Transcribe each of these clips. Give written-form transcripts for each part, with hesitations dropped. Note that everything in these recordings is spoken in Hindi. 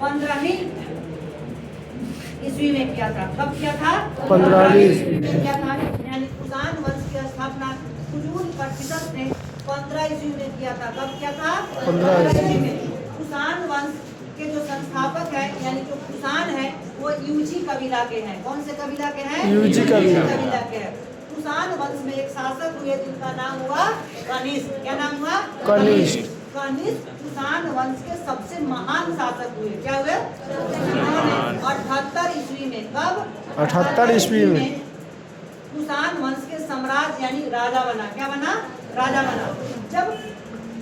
15वीं ईस्वी में किया था। कब किया था? 15वीं ईस्वी में किया था। यानी कुषाण वंश की स्थापना कुजूल कर्टिसस ने 15 ईस्वी में किया था। कब किया था? 15 ईस्वी में। कुषाण वंश के जो संस्थापक है यानी जो कुषाण है वो यूजी कबीला के हैं। कौन से कबीला के हैं? यूजी कबीला के हैं। कुषाण वंश में एक शासक हुए जिनका नाम हुआ कनिष्क। क्या नाम हुआ? कनिष्क। कनिष्क कुषाण वंश के सबसे महान शासक हुए। क्या हुए? 78 ईस्वी में। कब? 78 ईस्वी में कुषाण वंश के सम्राट यानी राजा बना। क्या बना? राजा बना। जब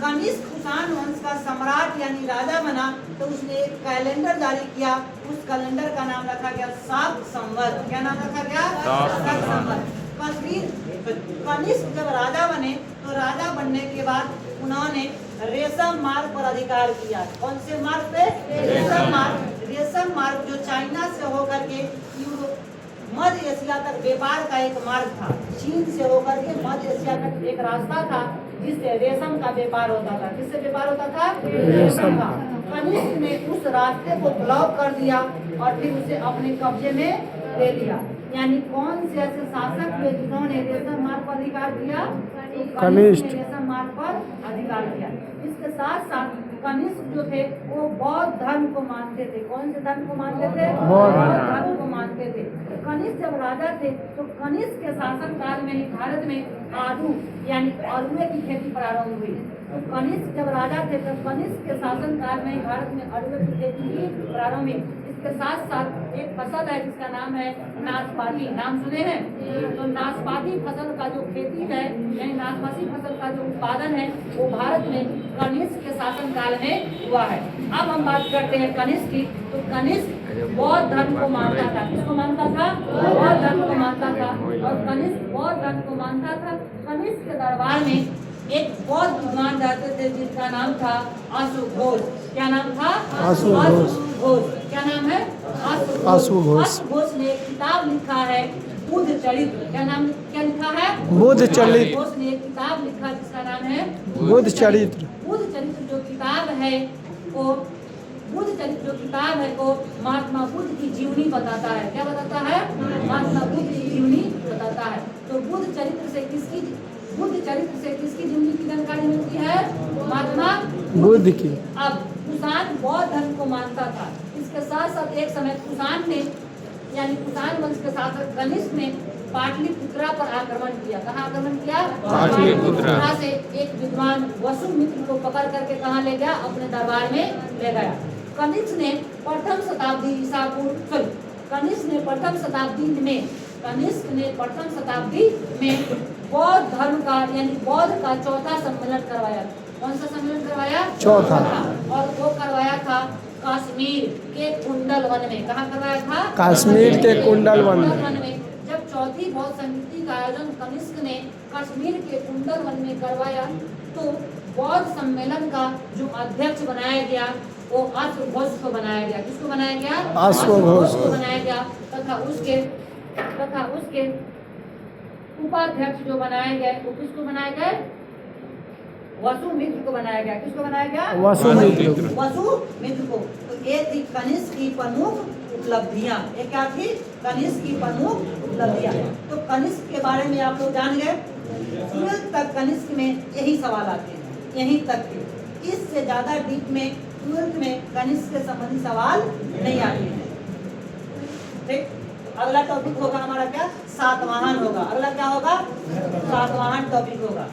कनिष्क कुषाण वंश का सम्राट यानी राजा बना तो उसने एक कैलेंडर जारी किया। उस कैलेंडर का नाम रखा गया शाक संवत। क्या नाम रखा गया? शाक संवत। कनिष्क जब राजा बने तो राजा बनने के बाद उन्होंने रेशम मार्ग पर अधिकार किया। कौन से मार्ग पे? रेशम मार्ग। रेशम मार्ग जो चाइना से होकर के मध्य एशिया तक व्यापार का एक मार्ग था। चीन से होकर के मध्य एशिया तक एक रास्ता था जिससे रेशम का व्यापार होता था। किससे व्यापार होता था? रेशम का। कनिष्क ने उस रास्ते को ब्लॉक कर दिया और फिर उसे अपने कब्जे में ले लिया। यानी कौन से ऐसे शासक हुए जिन्होंने रेशम मार्ग पर अधिकार किया? कनिष्क ने रेशम मार्ग पर अधिकार किया। इसके साथ साथ कनिष्क जो थे वो बौद्ध धर्म को मानते थे। कौन से धर्म को मानते थे? बौद्ध धर्म को मानते थे। कनिष्क जब राजा थे तो कनिष्क के शासन काल में ही भारत में आलू यानी अरुए की खेती प्रारंभ हुई। तो कनिष्क जब राजा थे तो कनिष्क के शासन काल में ही भारत में अरुए की खेती की प्रारंभ हुई। इसके साथ साथ एक फसल है जिसका नाम है नाशपाती। नाम सुने हैं? तो नाशपाती फसल का जो खेती है यानी नाशपाती फसल का जो उत्पादन है वो भारत में कनिष्क के शासन काल में हुआ है। अब हम बात करते हैं कनिष्क की। तो कनिष्क बौद्ध धर्म को मानता था। किसको मानता था? बौद्ध धर्म को मानता था। और कनिष्क बौद्ध धर्म को मानता था। कनिष्क के दरबार में एक बौद्ध विद्वान रहते थे जिनका नाम था अश्वघोष। क्या नाम था? अश्वघोष। क्या नाम है? अश्वघोष। अश्वघोष ने एक किताब लिखा है बुद्ध चरित्र। क्या नाम? क्या लिखा है? बुद्ध चरित्र। अश्वघोष ने एक किताब लिखा जिसका नाम है बुद्ध चरित्र। बुद्ध चरित्र जो किताब है वो बुद्ध चरित्र जो किताब है वो महात्मा बुद्ध की जीवनी बताता है। क्या बताता है? महात्मा बुद्ध की जीवनी बताता है। तो बुद्ध चरित्र से किसकी जीवनी की जानकारी मिलती है? महात्मा बुद्ध की। अब कुषाण बौद्ध धर्म को मानता था। इसके साथ साथ एक समय कुषाण ने यानी कुषाण वंश के शासक कनिष्क ने पाटलिपुत्रा पर आक्रमण किया। कहाँ आक्रमण किया? पाटलिपुत्रा से एक विद्वान वसुमित्र को पकड़ करके कहाँ ले गया? अपने दरबार में ले गया। कनिष्क ने प्रथम शताब्दी में बौद्ध धर्म का यानी बौद्ध का चौथा सम्मेलन करवाया। कौन सा सम्मेलन करवाया? चौथा। और वो करवाया था कश्मीर के कुंडल वन में। कहाँ करवाया था? कश्मीर के कुंडल वन में। जब चौथी बौद्ध संगीति का आयोजन कनिष्क ने कश्मीर के कुंडल वन में करवाया तो बौद्ध सम्मेलन का जो अध्यक्ष बनाया गया वो अश्वघोष को बनाया गया। किसको बनाया गया? अश्वघोष को बनाया गया। तथा उसके उपाध्यक्ष जो बनाए गए वो किसको बनाए गए? वसुमित्र को बनाया गया। किसको बनाया गया? वसुमित्र को। तो ये थी कनिष्क की प्रमुख उपलब्धियां। ये क्या थी? कनिष्क की प्रमुख उपलब्धियां। तो कनिष्क के बारे में आप लोग जान गए। ट्वेल्थ तक कनिष्क में यही सवाल आते हैं, यहीं तक के। इससे ज्यादा डीप में ट्वेल्थ में कनिष्क के संबंधी सवाल नहीं आते हैं। ठीक, अगला टॉपिक होगा हमारा क्या? सातवाहन होगा। अगला क्या होगा? सातवाहन टॉपिक होगा।